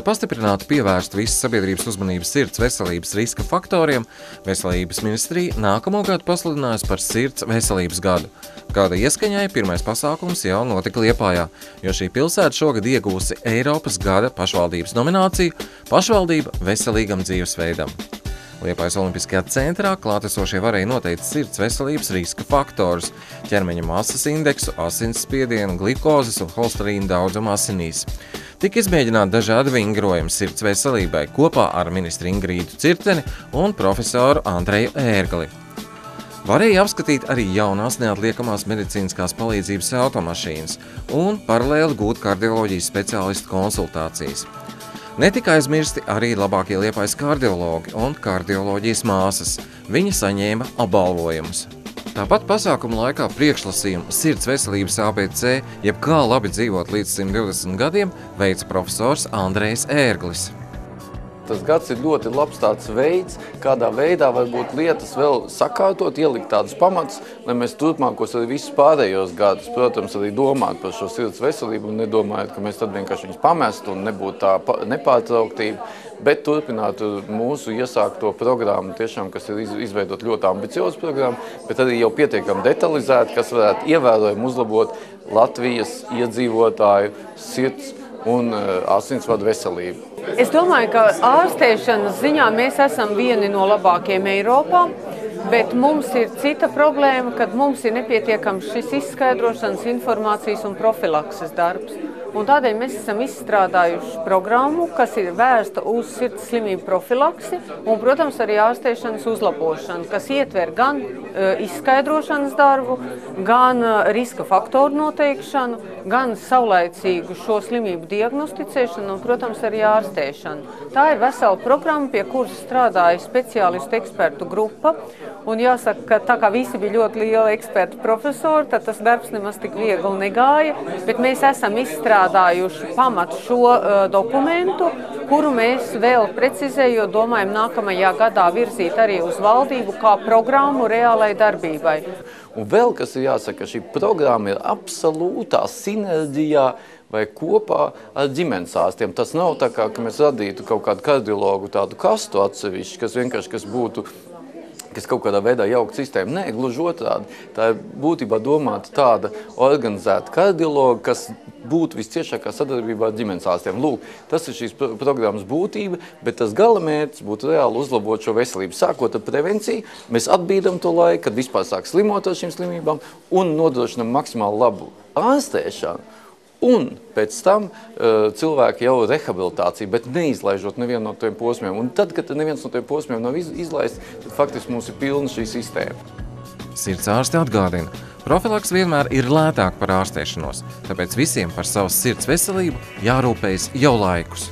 pastiprināti pievērst visas sabiedrības uzmanības sirds veselības riska faktoriem, Veselības ministrija nākamo gadu pasludinājusi par sirds veselības gadu. Gada ieskaņai pirmais pasākums jau notika Liepājā, jo šī pilsēta šogad iegūsi Eiropas gada pašvaldības nomināciju Pašvaldība veselīgam dzīvesveidam. Liepājas Olimpiskajā centrā klātesošie varēja noteikt sirds veselības riska faktorus, ķermeņa masas indeksu, asinsspiedienu, glikozes un holesterīna daudzumu asinīs. Tika izmēģināti dažādi vingrojumi sirds veselībai kopā ar ministru Ingrīdu Cirteni un profesoru Andreju Ērgli. Varēja apskatīt arī jaunās neatliekamās medicīniskās palīdzības automašīnas un paralēli gūt kardioloģijas speciālistu konsultācijas. Netika aizmirsti arī labākie Liepājas kardiologi un kardioloģijas māsas. Viņi saņēma apbalvojumus. Tāpat pasākuma laikā priekšlasījumu Sirds veselības ABC, jeb kā labi dzīvot līdz 120 gadiem, veica profesors Andrejs Ērglis. Tas gads ir ļoti labs tāds veids, kādā veidā varbūt lietas vēl sakārtot, ielikt tādus pamatus, lai mēs turpmākos arī visus pārējos gadus, protams, arī domāt par šo sirds veselību un nedomājot, ka mēs tad vienkārši viņus pamestu un nebūtu tā nepārtrauktība, bet turpinātu mūsu iesākto programmu, tiešām, kas ir izveidot ļoti ambiciozu programmu, bet arī jau pietiekami detalizēti, kas varētu ievērojami uzlabot Latvijas iedzīvotāju sirds un asinsvadu veselību. Es domāju, ka ārstēšanas ziņā mēs esam vieni no labākajiem Eiropā, bet mums ir cita problēma, kad mums ir nepietiekams šis izskaidrošanas, informācijas un profilakses darbs. Un tādēļ mēs esam izstrādājuši programmu, kas ir vērsta uz sirds slimību profilaksi un, protams, arī ārstēšanas uzlabošanu, kas ietver gan izskaidrošanas darbu, gan riska faktoru noteikšanu, gan saulaicīgu šo slimību diagnosticēšanu un, protams, arī ārstēšanu. Tā ir vesela programma, pie kuras strādāja speciālistu ekspertu grupa. Un jāsaka, ka tā kā visi bija ļoti liela ekspertu profesori, tad tas darbs nemaz tik viegli negāja, bet mēs esam izstrādājuši pamatu šo dokumentu, kuru mēs vēl precizējot domājam nākamajā gadā virzīt arī uz valdību kā programmu reālai darbībai. Un vēl, kas ir jāsaka, šī programma ir absolūtā sinerģijā vai kopā ar ģimenes ārstiem. Tas nav tā kā, ka mēs radītu kaut kādu kardiologu tādu kastu atsevišķi, kas vienkārši kas kaut kādā veidā jaukt sistēmu. Nē, gluži otrādi. Tā ir būtībā domāta tāda organizēta kardiologa, kas būtu visciešākā sadarbībā ar ģimenes ārstiem. Lūk, tas ir šīs programmas būtība, bet tas galamērķis būtu reāli uzlabot šo veselību. Sākot ar prevenciju, mēs atbīdam to laiku, kad vispār sāk slimot ar šīm slimībām un nodrošinam maksimāli labu ārstēšanu. Un pēc tam cilvēki jau rehabilitācija, bet neizlaižot nevienu no tiem posmiem. Un tad, kad neviens no tiem posmiem nav izlaists, tad faktiski mums ir pilna šī sistēma. Sirds ārsti atgādina, profilaks vienmēr ir lētāk par ārstēšanos, tāpēc visiem par savas sirds veselību jārūpējas jau laikus.